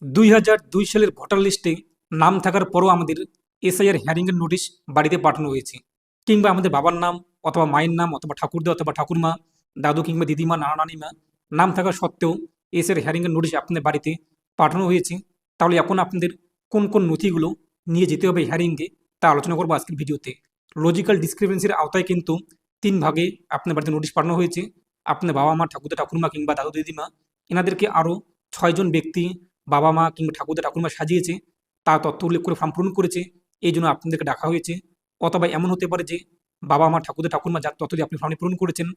2002 সালের ভোটার লিস্টে নাম থাকার পরও আমাদের এসআইআর হিয়ারিংয়ের নোটিশ বাড়িতে পাঠানো হয়েছে, কিংবা আমাদের বাবার নাম অথবা মায়ের নাম অথবা ঠাকুরদা অথবা ঠাকুরমা, দাদু কিংবা দিদিমা, নানা নানিমা নাম থাকা সত্ত্বেও এসআইআর হিয়ারিংয়ের নোটিশ আপনাদের বাড়িতে পাঠানো হয়েছে। তাহলে এখন আপনাদের কোন কোন নথিগুলো নিয়ে যেতে হবে হিয়ারিংয়ে তা আলোচনা করবো আজকের ভিডিওতে। লজিক্যাল ডিসক্রিপেন্সির আওতায় কিন্তু 3 ভাগে আপনার বাড়িতে নোটিশ পাঠানো হয়েছে। আপনার বাবা মা, ঠাকুরদা ঠাকুরমা কিংবা দাদু দিদিমা এনাদেরকে আরও 6জন ব্যক্তি বাবা মা কিংবা ঠাকুরদা ঠাকুরমা সাজিয়েছে, তা তথ্য উল্লেখ করে ফর্ম পূরণ করেছে, এই জন্য আপনাদেরকে ডাকা হয়েছে। অথবা এমন হতে পারে যে বাবা মা, ঠাকুরদা ঠাকুরমা যার তথ্য দিয়ে আপনি ফর্মে পূরণ করেছেন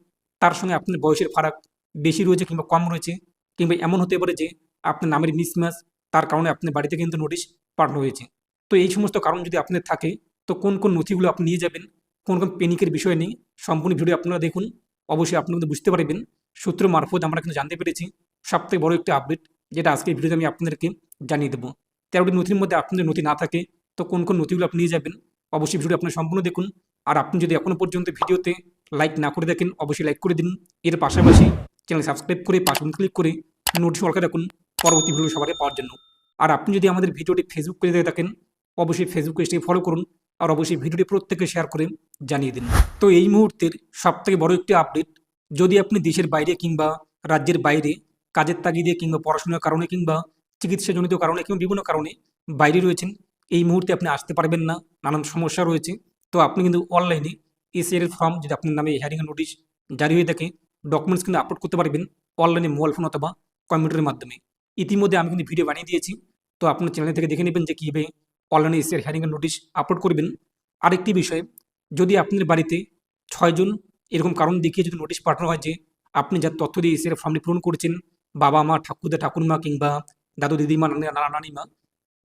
তার সঙ্গে আপনার বয়সের ফারাক বেশি রয়েছে কিংবা কম রয়েছে, কিংবা এমন হতে পারে যে আপনার নামের মিসম্যাচ, তার কারণে আপনার বাড়িতে কিন্তু নোটিশ পাঠানো হয়েছে। তো এই সমস্ত কারণ যদি আপনার থাকে, তো কোন কোন নথিগুলো আপনি নিয়ে যাবেন, কোন কোন পেনিকের বিষয় নেই, সম্পূর্ণ ভিডিও আপনারা দেখুন। অবশ্যই আপনি কিন্তু বুঝতে পারবেন। সূত্র মারফত আমরা কিন্তু জানতে পেরেছি সবথেকে বড় একটি আপডেট, যেটা আজকের ভিডিওতে আমি আপনাদেরকে জানিয়ে দেবো। 13টি নথির মধ্যে আপনাদের নথি না থাকে, তো কোন কোন নথিগুলো আপনি নিয়ে যাবেন, অবশ্যই ভিডিও আপনার সম্পূর্ণ দেখুন। আর আপনি যদি এখনও পর্যন্ত ভিডিওতে লাইক না করে দেখেন, অবশ্যই লাইক করে দিন। এর পাশাপাশি চ্যানেল সাবস্ক্রাইব করে পাশে ক্লিক করে নোটিশ অল করে রাখুন পরবর্তী ভিডিও সবার পাওয়ার জন্য। আর আপনি যদি আমাদের ভিডিওটি ফেসবুক পেজে দেখে থাকেন, অবশ্যই ফেসবুক পেজটি ফলো করুন আর অবশ্যই ভিডিওটি প্রত্যেকে শেয়ার করে জানিয়ে দিন। তো এই মুহূর্তের সবথেকে বড় একটি আপডেট, যদি আপনি দেশের বাইরে কিংবা রাজ্যের বাইরে কাজের তাগিদে কিংবা পড়াশোনার কারণে কিংবা চিকিৎসাজনিত কারণে কিংবা বিভিন্ন কারণে বাইরে রয়েছেন, এই মুহূর্তে আপনি আসতে পারবেন না, নানান সমস্যা রয়েছে, তো আপনি কিন্তু অনলাইনে এসিআর ফর্ম, যদি আপনার নামে হিয়ারিং নোটিশ জারি হয়ে থাকে, ডকুমেন্টস কিন্তু আপলোড করতে পারবেন অনলাইনে, মোবাইল ফোন অথবা কম্পিউটারের মাধ্যমে। ইতিমধ্যে আমি কিন্তু ভিডিও বানিয়ে দিয়েছি, তো আপনার চ্যানেল থেকে দেখে নেবেন যে কীভাবে অনলাইনে এসিআর হিয়ারিংয়ের নোটিশ আপলোড করবেন। আরেকটি বিষয়, যদি আপনার বাড়িতে 6জন এরকম কারণ দেখিয়ে যদি নোটিশ পাঠানো হয় যে আপনি যার তথ্য দিয়ে এসিআর ফর্মটি পূরণ করেছেন, বাবা মা, ঠাকুরদা ঠাকুরমা কিংবা দাদু দিদিমা, নানা নানিমা,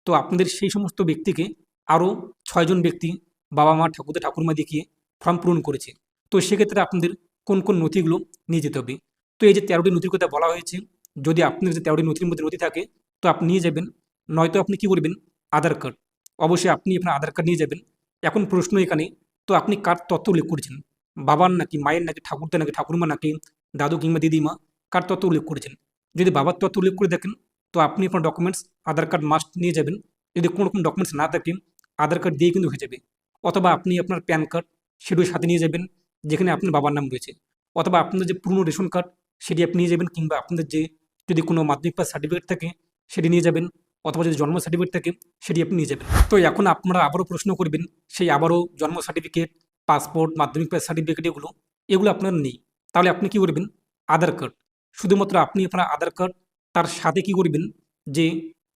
তো আপনাদের সেই সমস্ত ব্যক্তিকে আরও 6জন ব্যক্তি বাবা মা, ঠাকুরদা ঠাকুরমা দেখিয়ে ফর্ম পূরণ করেছে, তো সেক্ষেত্রে আপনাদের কোন কোন নথিগুলো নিয়ে যেতে হবে। তো এই যে 13টি নথির কথা বলা হয়েছে, যদি আপনার যে 13টি নথির মধ্যে নথি থাকে তো আপনি নিয়ে যাবেন, নয়তো আপনি কি করবেন, আধার কার্ড। অবশ্যই আপনি আপনার আধার কার্ড নিয়ে যাবেন। এখন প্রশ্ন এখানে, তো আপনি কার তথ্য উল্লেখ করেছেন, বাবার নাকি মায়ের নাকি ঠাকুরদা নাকি ঠাকুরমা নাকি দাদু কিংবা দিদিমা, কার তথ্য উল্লেখ করেছেন? যদি বাবার তথ্য উল্লেখ করে দেখেন, তো আপনি আপনার ডকুমেন্টস আধার কার্ড মাস্ট নিয়ে যাবেন। যদি কোনো রকম ডকুমেন্টস না থাকে, আধার কার্ড দিয়ে কিন্তু হয়ে যাবে। অথবা আপনি আপনার প্যান কার্ড সেটিও সাথে নিয়ে যাবেন, যেখানে আপনার বাবার নাম রয়েছে। অথবা আপনার যে পুরনো রেশন কার্ড সেটি আপনি নিয়ে যাবেন, কিংবা আপনাদের যে যদি কোনো মাধ্যমিক পাস সার্টিফিকেট থাকে সেটি নিয়ে যাবেন, অথবা যদি জন্ম সার্টিফিকেট থাকে সেটি আপনি নিয়ে যাবেন। তো এখন আপনারা আবারও প্রশ্ন করবেন, সেই আবারও জন্ম সার্টিফিকেট, পাসপোর্ট, মাধ্যমিক পাস সার্টিফিকেট এগুলো আপনার নেই, তাহলে আপনি কি করবেন, আধার কার্ড। শুধুমাত্র আপনি আপনার আধার কার্ড, তার সাথে কি করবেন, যে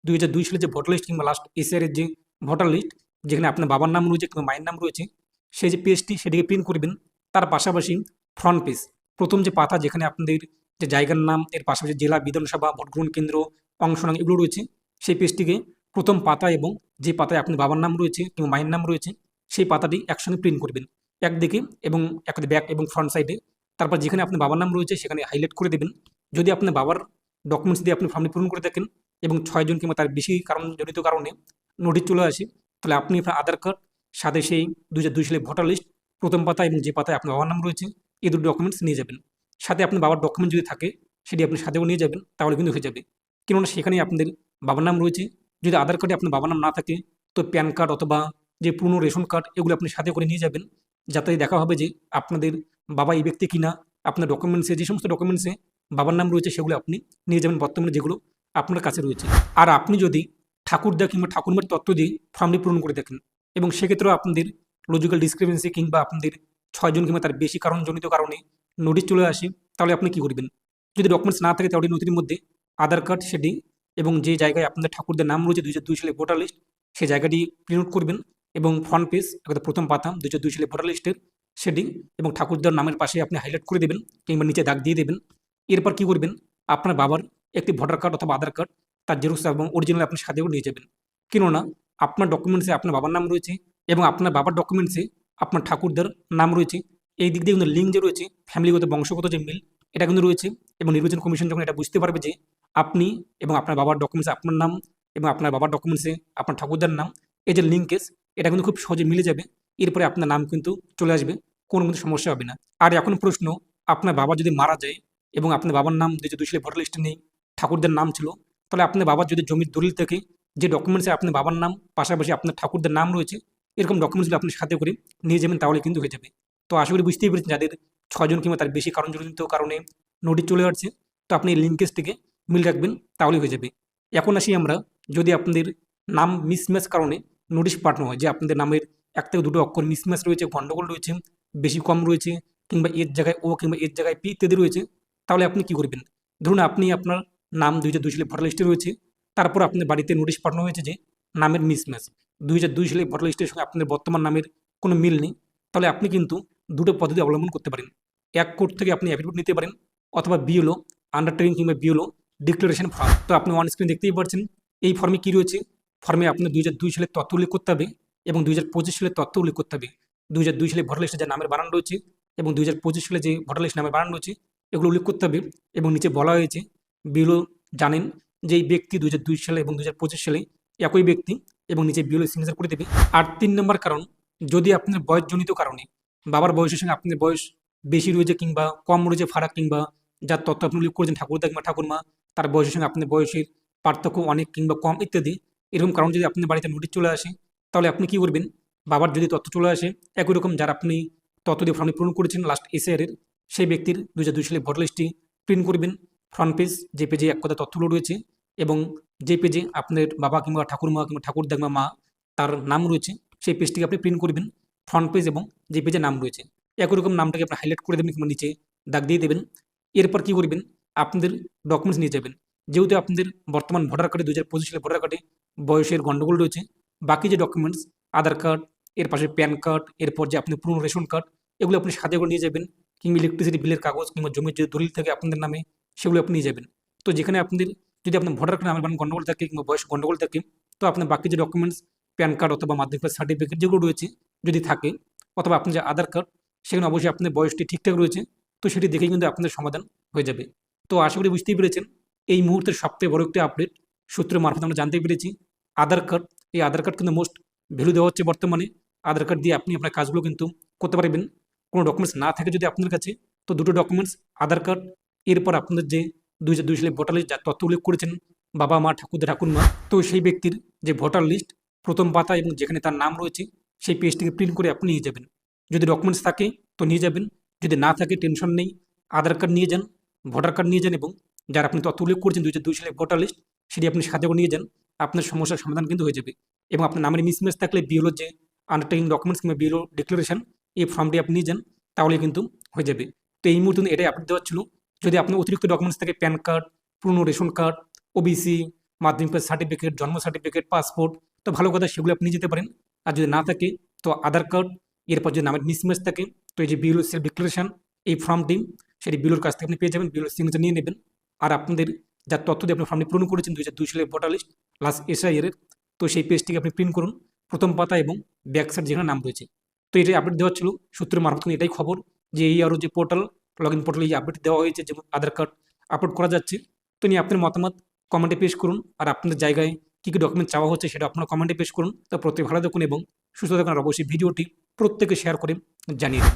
2002 সালের যে ভোটার লিস্ট কিংবা লাস্ট এসআইআর যে ভোটার লিস্ট, যেখানে আপনার বাবার নাম রয়েছে কিংবা মায়ের নাম রয়েছে, সেই যে পেজটি সেটিকে প্রিন্ট করবেন। তার পাশাপাশি ফ্রন্ট পেজ, প্রথম যে পাতা যেখানে আপনাদের যে জায়গার নাম, এর পাশাপাশি জেলা, বিধানসভা, ভোট গ্রহণ কেন্দ্র, অংশনাম এগুলো রয়েছে, সেই পেজটিকে প্রথম পাতা এবং যে পাতায় আপনার বাবার নাম রয়েছে কিংবা মায়ের নাম রয়েছে সেই পাতাটি একসঙ্গে প্রিন্ট করবেন একদিকে, এবং একটা ব্যাক এবং ফ্রন্ট সাইডে। তারপর যেখানে আপনার বাবার নাম রয়েছে সেখানে হাইলাইট করে দেবেন। যদি আপনার বাবার ডকুমেন্টস দিয়ে আপনি ফর্মটি পূরণ করে থাকেন এবং 6জন কিংবা তার বেশি জনিত কারণে নোটিশ চলে আসে, তাহলে আপনি আপনার আধার কার্ড সাথে সেই 2002 সালের ভোটার লিস্ট প্রথম পাতা এবং যে পাতায় আপনার বাবার নাম রয়েছে এই দুটো ডকুমেন্টস নিয়ে যাবেন। সাথে আপনার বাবার ডকুমেন্ট যদি থাকে সেটি আপনি সাথেও নিয়ে যাবেন, তাহলে কিন্তু হয়ে যাবে। কেননা সেখানেই আপনাদের বাবার নাম রয়েছে। যদি আধার কার্ডে আপনার বাবার নাম না থাকে, তো প্যান কার্ড অথবা যে পুরনো রেশন কার্ড এগুলো আপনি সাথে করে নিয়ে যাবেন, যাতে দেখা হবে যে আপনাদের বাবা এই ব্যক্তি কিনা। আপনার ডকুমেন্টসে যে সমস্ত ডকুমেন্টসে বাবার নাম রয়েছে সেগুলো আপনি নিয়ে যাবেন, বর্তমানে যেগুলো আপনার কাছে রয়েছে। আর আপনি যদি ঠাকুরদা কিংবা ঠাকুরমার তথ্য দিয়ে ফর্মটি পূরণ করে দেখেন, এবং সেক্ষেত্রেও আপনাদের লজিক্যাল ডিসক্রিপেন্সি কিংবা আপনাদের 6জন কিংবা তার বেশি কারণজনিত কারণে নোটিশ চলে আসে, তাহলে আপনি কি করবেন, যদি ডকুমেন্টস না থাকে তাহলে নথির মধ্যে আধার কার্ড সেটি এবং যে জায়গায় আপনাদের ঠাকুরদের নাম রয়েছে 2002 সালে ভোটার লিস্ট, সেই জায়গাটি প্রিন্ট আউট করবেন এবং ফ্রন্ট পেজ প্রথম পাতা 2002 সালে ভোটার লিস্টের সেটি এবং ঠাকুরদার নামের পাশে আপনি হাইলাইট করে দেবেন কিংবা নিচে দাগ দিয়ে দেবেন। এরপর কি করবেন, আপনার বাবার একটি ভোটার কার্ড অথবা আধার কার্ড, তার জেরক্স এবং অরিজিনাল আপনি সাথেও নিয়ে যাবেন। কেননা আপনার ডকুমেন্টসে আপনার বাবার নাম রয়েছে এবং আপনার বাবার ডকুমেন্টসে আপনার ঠাকুরদার নাম রয়েছে, এই দিক দিয়ে কিন্তু লিঙ্ক যে রয়েছে, ফ্যামিলিগত বংশগত যে মিল এটা কিন্তু রয়েছে। এবং নির্বাচন কমিশন যখন এটা বুঝতে পারবে যে আপনি এবং আপনার বাবার ডকুমেন্টসে আপনার নাম এবং আপনার বাবার ডকুমেন্টসে আপনার ঠাকুরদার নাম, এই যে লিঙ্কেজ, এটা কিন্তু খুব সহজে মিলে যাবে। এরপরে আপনার নাম কিন্তু চলে আসবে, কোনো কিন্তু সমস্যা হবে না। আর এখন প্রশ্ন, আপনার বাবা যদি মারা যায় এবং আপনার বাবার নাম 2002 সালে ভোটার লিস্টে নেই, ঠাকুরদার নাম ছিল, তাহলে আপনার বাবার যদি জমির দলিল থেকে যে ডকুমেন্টসে আপনার বাবার নাম পাশাপাশি আপনার ঠাকুরদের নাম রয়েছে, এরকম ডকুমেন্টসগুলো আপনি সাথে করে নিয়ে যাবেন, তাহলে কিন্তু হয়ে যাবে। তো আশা করি বুঝতেই পেরেছেন, যাদের 6 জন কিংবা তার বেশি কারণজনিত কারণে নোটিশ চলে আসছে, তো আপনি এই লিঙ্কেজটিকে মিল রাখবেন, তাহলেই হয়ে যাবে। এখন আসি আমরা, যদি আপনাদের নাম মিসম্যাচ কারণে নোটিশ পাঠানো হয় যে আপনাদের নামের 1 থেকে 2টো অক্ষর মিসম্যাচ রয়েছে, গন্ডগোল রয়েছে, বেশি কম রয়েছে, কিংবা এর জায়গায় ও কিংবা এর জায়গায় পি ইত্যাদি রয়েছে, তাহলে আপনি কি করবেন? ধরুন আপনি আপনার নাম 2002 সালে ভোটার লিস্টে রয়েছে, তারপর আপনার বাড়িতে নোটিশ পাঠানো হয়েছে যে নামের মিসম্যাচ, 2002 সালে ভোটার লিস্টের সঙ্গে আপনার বর্তমান নামের কোনো মিল নেই, তাহলে আপনি কিন্তু দুটো পদ্ধতি অবলম্বন করতে পারেন। এক কোর্ট থেকে আপনি অ্যাফিডেভিট নিতে পারেন, অথবা বিএলও আন্ডারটেকিং কিংবা বিএলও ডিক্লারেশন ফর্ম। তো আপনি অন স্ক্রিন দেখতেই পাচ্ছেন এই ফর্মে কি রয়েছে। ফর্মে আপনার 2002 সালের তথ্য উল্লেখ করতে হবে এবং 2025 সালের তথ্য উল্লেখ করতে হবে। 2002 সালে ভোটার লিস্টে যে নামের বানান রয়েছে এবং 2025 সালে যে ভোটার লিস্ট নামের বানান রয়েছে, এগুলো উল্লেখ করতে হবে। এবং নিচে বলা হয়েছে, বিএলও জানেন যে এই ব্যক্তি 2002 সালে এবং 2025 সালে একই ব্যক্তি, এবং নিচে বিএলও সিগনেচার করে দেবে। আর 3 নম্বর কারণ, যদি আপনার বয়সজনিত কারণে বাবার বয়সের সঙ্গে আপনার বয়স বেশি রয়েছে কিংবা কম রয়েছে ফারাক, কিংবা যার তথ্য আপনি উল্লেখ করেছেন ঠাকুরদা কিংবা ঠাকুরমা, তার বয়সের সঙ্গে আপনার বয়সের পার্থক্য অনেক কিংবা কম ইত্যাদি, এরকম কারণ যদি আপনার বাড়িতে নোটিশ চলে আসে, তাহলে আপনি কি করবেন? বাবার যদি তথ্য চলে আসে একই রকম যার আপনি তথ্য দিয়ে ফর্মে পূরণ করেছেন লাস্ট এসআইআরের, সেই ব্যক্তির 2002 সালে ভোটার লিস্টটি প্রিন্ট করবেন, ফ্রন্ট পেজ যে পেজে এক কথা তথ্যগুলো রয়েছে, এবং যে পেজে আপনার বাবা কিংবা ঠাকুরমা কিংবা ঠাকুরদা কিংবা মা তার নাম রয়েছে, সেই পেজটিকে আপনি প্রিন্ট করবেন, ফ্রন্ট পেজ এবং যে পেজে নাম রয়েছে একই রকম নামটাকে আপনি হাইলাইট করে দেবেন কিংবা নিচে দাগ দিয়ে দেবেন। এরপর কি করবেন? আপনাদের ডকুমেন্টস নিয়ে যাবেন। যেহেতু আপনাদের বর্তমান ভোটার কার্ডে 2025 সালে ভোটার কার্ডে বয়সের গন্ডগোল রয়েছে, বাকি যে ডকুমেন্টস আধার কার্ড, এর পাশে প্যান কার্ড, এরপর যে আপনি পুরনো রেশন কার্ড, এগুলো আপনি সাথে করে নিয়ে যাবেন, কিংবা ইলেকট্রিসিটি বিলের কাগজ কিংবা জমির যে দলিল থাকে আপনাদের নামে, সেগুলো আপনি নিয়ে যাবেন। তো যেখানে আপনাদের যদি আপনার ভোটার কার্ডে নামের গন্ডগোল থাকে কিংবা বয়স গন্ডগোল থাকে, তো আপনার বাকি যে ডকুমেন্টস প্যান কার্ড অথবা মাধ্যমিক পাস সার্টিফিকেট যেগুলো রয়েছে যদি থাকে, অথবা আপনার যে আধার কার্ড, সেখানে অবশ্যই আপনার বয়সটি ঠিকঠাক রয়েছে, তো সেটি দেখেই কিন্তু আপনাদের সমাধান হয়ে যাবে। তো আশা করি বুঝতেই পেরেছেন, এই মুহূর্তের সবথেকে বড় একটি আপডেট সূত্রের মারফত আমরা জানতে পেরেছি আধার কার্ড। এই আধার কার্ড কিন্তু মোস্ট ভ্যালু দেওয়া হচ্ছে বর্তমানে। আধার কার্ড দিয়ে আপনি আপনার কাজগুলো কিন্তু করতে পারবেন। কোনো ডকুমেন্টস না থাকে যদি আপনার কাছে, তো দুটো ডকুমেন্টস আধার কার্ড, এরপর আপনাদের যে 2002 সালে ভোটার লিস্ট যার তথ্য উল্লেখ করেছেন বাবা মা ঠাকুরদা ঠাকুরমা, তো সেই ব্যক্তির যে ভোটার লিস্ট প্রথম পাতা এবং যেখানে তার নাম রয়েছে সেই পেজটিকে প্রিন্ট করে আপনি নিয়ে যাবেন। যদি ডকুমেন্টস থাকে তো নিয়ে যাবেন, যদি না থাকে টেনশন নেই, আধার কার্ড নিয়ে যান, ভোটার কার্ড নিয়ে যান, এবং যারা আপনি তথ্য উল্লেখ করেছেন 2002 সালে ভোটার লিস্ট, সেটি আপনি সাথে করে নিয়ে যান, আপনার সমস্যার সমাধান কিন্তু হয়ে যাবে। এবং আপনার নামের মিসম্যাচ থাকলে বিএলও যে আন্ডারটেকিং ডকুমেন্টস কিংবা বিএলও ডিক্লারেশন, এই ফর্মটি আপনি নিয়ে যান, তাহলে কিন্তু হয়ে যাবে। তো এই মুহূর্তে এটাই আপডেট দেওয়ার ছিল। যদি আপনার অতিরিক্ত ডকুমেন্টস থাকে প্যান কার্ড, পুরনো রেশন কার্ড, ওবিসি, মাধ্যমিক পাস সার্টিফিকেট, জন্ম সার্টিফিকেট, পাসপোর্ট, তো ভালো কথা, সেগুলো আপনি নিয়ে যেতে পারেন। আর যদি না থাকে তো আধার কার্ড, এরপর যদি নামের মিসম্যাচ থাকে তো এই যে বিএলও সেলফ ডিক্লারেশন, এই ফর্মটি সেটি বিএলওর কাছ থেকে আপনি পেয়ে যাবেন, বিএলওর সিগনেচার নিয়ে নেবেন। আর আপনাদের যার তথ্য দিয়ে আপনি ফর্মটি পূরণ করেছেন 2002 সালের ভোটার লিস্ট লাস্ট এসআইআর, তো সেই পেজটিকে আপনি প্রিন্ট করুন, প্রথম পাতা এবং ব্যাক সাইড যেখানে নাম রয়েছে। তো এটাই আপডেট দেওয়া ছিল সূত্রের মারফত, এটাই খবর যে এই আরও যে পোর্টাল, লগ ইন পোর্টালে এই আপডেট দেওয়া হয়েছে যে আধার কার্ড আপলোড করা যাচ্ছে। তো নিয়ে আপনার মতামত কমেন্টে পেশ করুন, আর আপনাদের জায়গায় কী কী ডকুমেন্ট চাওয়া হচ্ছে সেটা আপনারা কমেন্টে পেশ করুন। তো প্রত্যেক ভালো থাকুন এবং সুস্থ থাকুন, আর অবশ্যই ভিডিওটি প্রত্যেকে শেয়ার করে জানিয়ে দিন।